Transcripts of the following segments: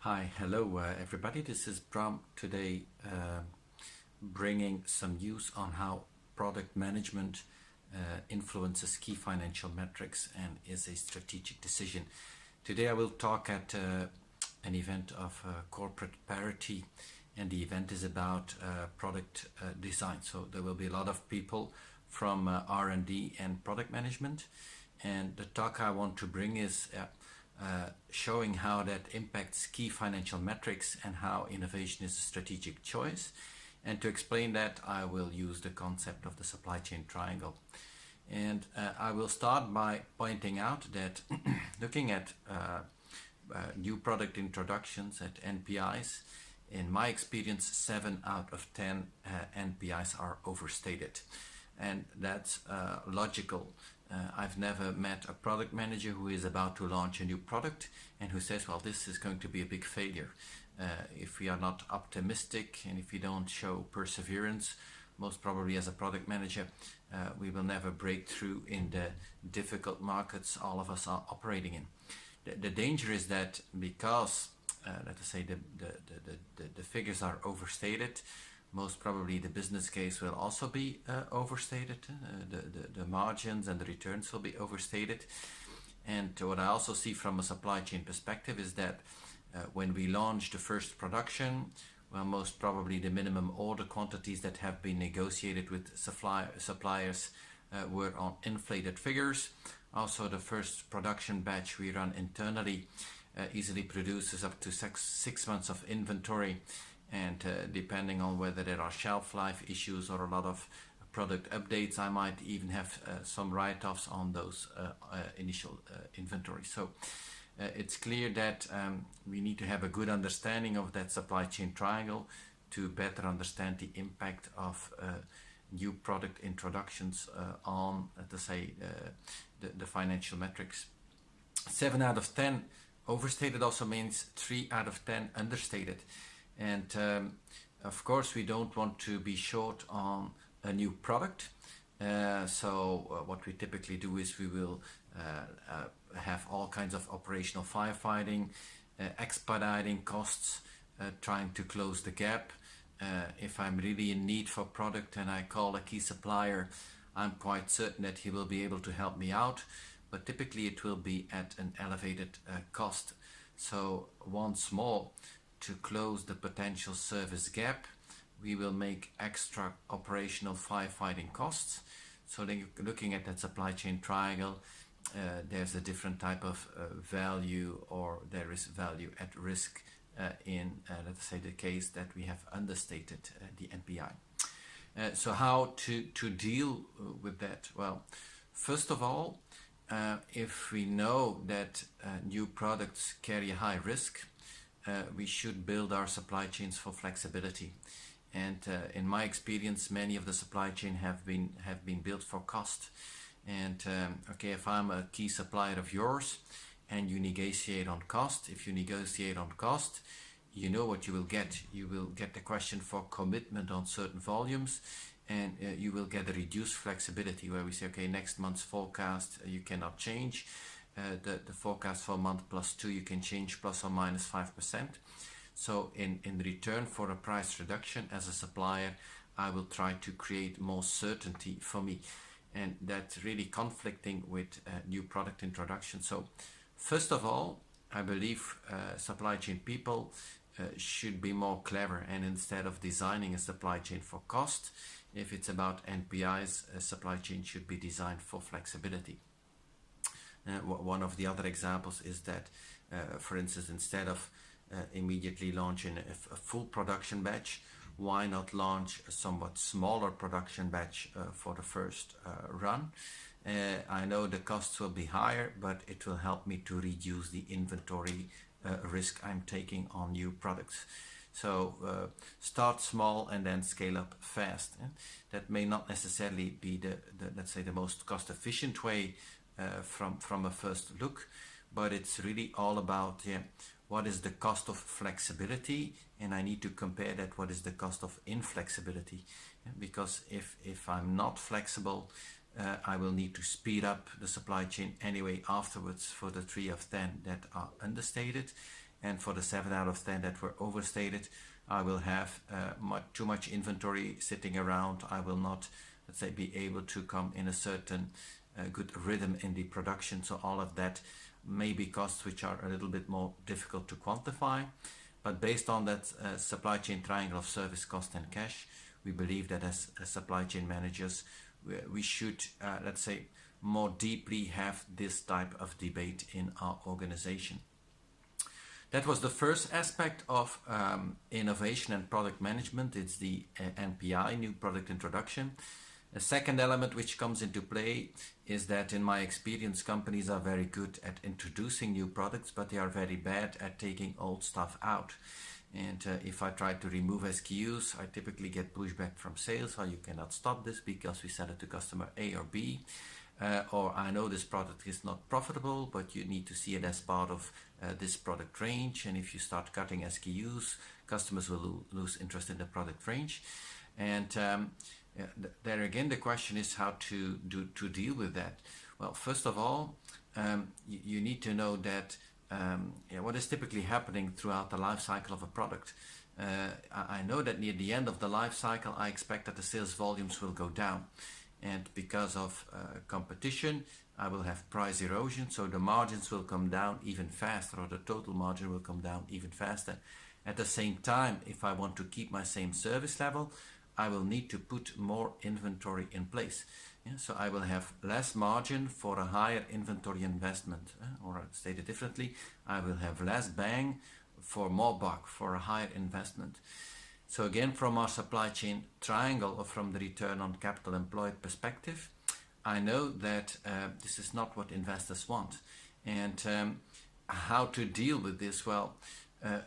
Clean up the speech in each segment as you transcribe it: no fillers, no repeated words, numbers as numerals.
Hi, hello everybody. This is Bram today, bringing some news on how product management influences key financial metrics and is a strategic decision. Today I will talk at an event of corporate parity, and the event is about product design. So there will be a lot of people from R&D and product management, and the talk I want to bring is showing how that impacts key financial metrics and how innovation is a strategic choice. And to explain that, I will use the concept of the supply chain triangle. And I will start by pointing out that looking at new product introductions at NPIs, in my experience, 7 out of 10 NPIs are overstated. And that's logical. I've never met a product manager who is about to launch a new product and who says, well, this is going to be a big failure. If we are not optimistic and if we don't show perseverance, most probably as a product manager, we will never break through in the difficult markets all of us are operating in. The danger is that because, let us say, the figures are overstated, most probably the business case will also be overstated. The margins and the returns will be overstated. And what I also see from a supply chain perspective is that when we launch the first production, well, most probably the minimum order quantities that have been negotiated with suppliers were on inflated figures. Also, the first production batch we run internally easily produces up to six months of inventory. And depending on whether there are shelf life issues or a lot of product updates, I might even have some write-offs on those initial inventory. So it's clear that we need to have a good understanding of that supply chain triangle to better understand the impact of new product introductions on, let's say, the financial metrics. 7 out of 10 overstated also means 3 out of 10 understated. And of course, we don't want to be short on a new product. So what we typically do is we will have all kinds of operational firefighting, expediting costs, trying to close the gap. If I'm really in need for product and I call a key supplier, I'm quite certain that he will be able to help me out. But typically it will be at an elevated cost. So once more, to close the potential service gap, we will make extra operational firefighting costs. So then looking at that supply chain triangle, there's a different type of value, or there is value at risk in, let's say, the case that we have understated the NPI. So how to deal with that? Well, first of all, if we know that new products carry a high risk, we should build our supply chains for flexibility. And in my experience, many of the supply chain have been built for cost. And okay, if I'm a key supplier of yours and you negotiate on cost, if you negotiate on cost, you know what you will get. You will get the question for commitment on certain volumes, and you will get a reduced flexibility where we say, okay, next month's forecast you cannot change. The forecast for month +2 you can change plus or minus 5%. So in return for a price reduction as a supplier, I will try to create more certainty for me. And that's really conflicting with new product introduction. So first of all, I believe supply chain people should be more clever, and instead of designing a supply chain for cost, if it's about NPIs, a supply chain should be designed for flexibility. One of the other examples is that, for instance, instead of immediately launching a full production batch, why not launch a somewhat smaller production batch for the first run? I know the costs will be higher, but it will help me to reduce the inventory risk I'm taking on new products. So start small and then scale up fast. That may not necessarily be the let's say, the most cost-efficient way from a first look, but it's really all about what is the cost of flexibility, and I need to compare that what is the cost of inflexibility, because if I'm not flexible, I will need to speed up the supply chain anyway afterwards for the 3 of 10 that are understated, and for the 7 out of 10 that were overstated, I will have too much inventory sitting around. I will not, let's say, be able to come in a certain good rhythm in the production. So all of that may be costs which are a little bit more difficult to quantify. But based on that supply chain triangle of service, cost and cash, we believe that as supply chain managers, we should, let's say, more deeply have this type of debate in our organization. That was the first aspect of innovation and product management. It's the NPI, new product introduction. A second element which comes into play is that in my experience, companies are very good at introducing new products, but they are very bad at taking old stuff out. And if I try to remove SKUs, I typically get pushback from sales. Oh, you cannot stop this because we sell it to customer A or B. Or I know this product is not profitable, but you need to see it as part of this product range. And if you start cutting SKUs, customers will lose interest in the product range. And there again, the question is how to deal with that. Well, first of all, you need to know that what is typically happening throughout the life cycle of a product. I know that near the end of the life cycle, I expect that the sales volumes will go down. And because of competition, I will have price erosion, so the margins will come down even faster, or the total margin will come down even faster. At the same time, if I want to keep my same service level, I will need to put more inventory in place. So I will have less margin for a higher inventory investment, or stated differently, I will have less bang for more buck for a higher investment. So again, from our supply chain triangle, or from the return on capital employed perspective, I know that this is not what investors want. And how to deal with this? Well,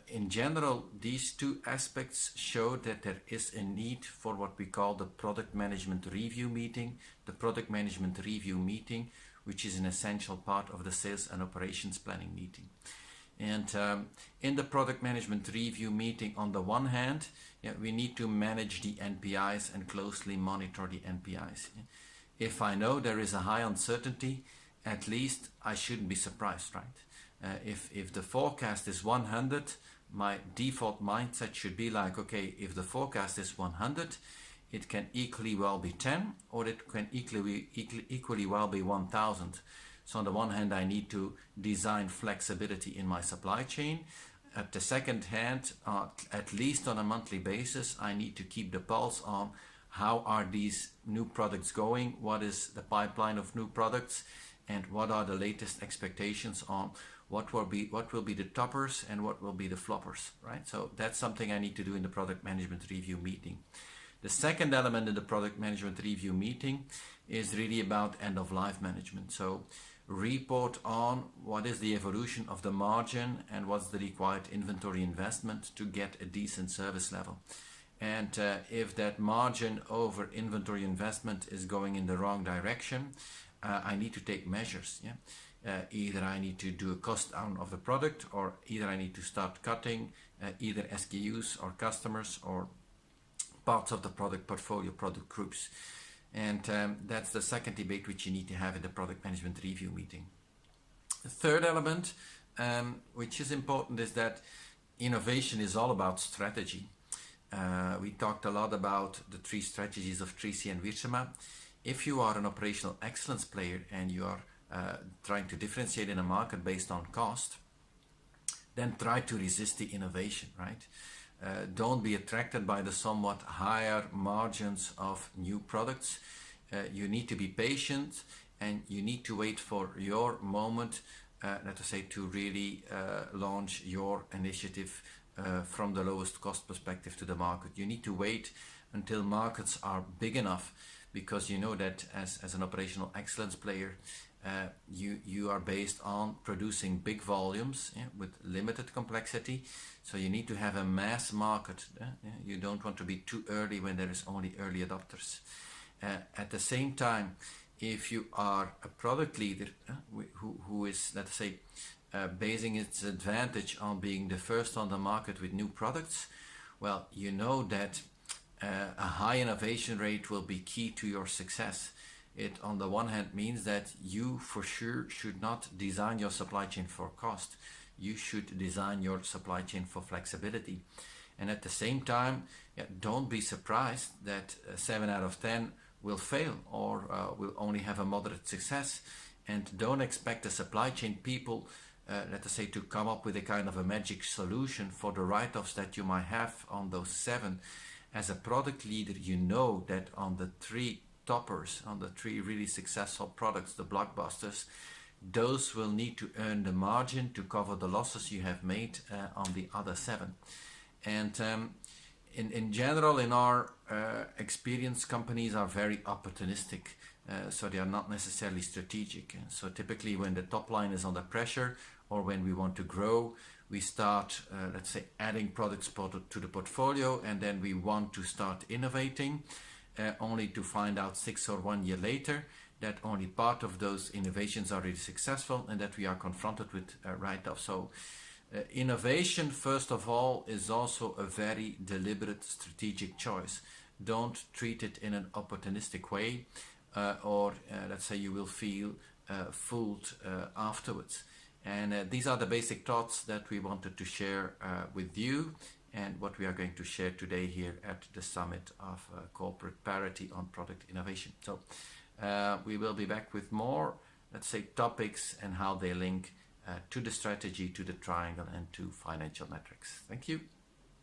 in general, these two aspects show that there is a need for what we call the product management review meeting. The product management review meeting, which is an essential part of the sales and operations planning meeting. And in the product management review meeting, on the one hand, we need to manage the NPIs and closely monitor the NPIs. If I know there is a high uncertainty, at least I shouldn't be surprised, right? If the forecast is 100, my default mindset should be like, okay, if the forecast is 100, it can equally well be 10, or it can equally well be 1000. So on the one hand, I need to design flexibility in my supply chain. At the second hand, at least on a monthly basis, I need to keep the pulse on how are these new products going, what is the pipeline of new products, and what are the latest expectations on what will be the toppers and what will be the floppers, right? So that's something I need to do in the product management review meeting. The second element in the product management review meeting is really about end-of-life management. So report on what is the evolution of the margin and what's the required inventory investment to get a decent service level. And if that margin over inventory investment is going in the wrong direction, I need to take measures. Either I need to do a cost down of the product, or either I need to start cutting either SKUs or customers or parts of the product portfolio, product groups. And that's the second debate which you need to have in the product management review meeting. The third element, which is important, is that innovation is all about strategy. We talked a lot about the 3 strategies of Treacy&Wiersema. If you are an operational excellence player and you are trying to differentiate in a market based on cost, then try to resist the innovation, right? Don't be attracted by the somewhat higher margins of new products. You need to be patient, and you need to wait for your moment, let us say, to really launch your initiative from the lowest cost perspective to the market. You need to wait until markets are big enough, because you know that as an operational excellence player, you are based on producing big volumes with limited complexity. So you need to have a mass market. You don't want to be too early when there is only early adopters. At the same time, if you are a product leader who is, let's say, basing its advantage on being the first on the market with new products, well, you know that a high innovation rate will be key to your success. It, on the one hand, means that you for sure should not design your supply chain for cost. you should design your supply chain for flexibility. And at the same time, don't be surprised that 7 out of 10 will fail or will only have a moderate success. And don't expect the supply chain people, let us say, to come up with a kind of a magic solution for the write-offs that you might have on those 7. As a product leader, you know that on the 3 toppers, on the 3 really successful products, the blockbusters, those will need to earn the margin to cover the losses you have made on the other 7. And in general, in our experience, companies are very opportunistic, so they are not necessarily strategic. So typically when the top line is under pressure or when we want to grow, we start, let's say, adding products to the portfolio, and then we want to start innovating, only to find out 6 or 1 year later that only part of those innovations are really successful and that we are confronted with write-off. So innovation, first of all, is also a very deliberate strategic choice. Don't treat it in an opportunistic way, or let's say you will feel fooled afterwards. And these are the basic thoughts that we wanted to share with you, and what we are going to share today here at the Summit of Corporate Parity on Product Innovation. So we will be back with more, let's say, topics and how they link to the strategy, to the triangle, and to financial metrics. Thank you.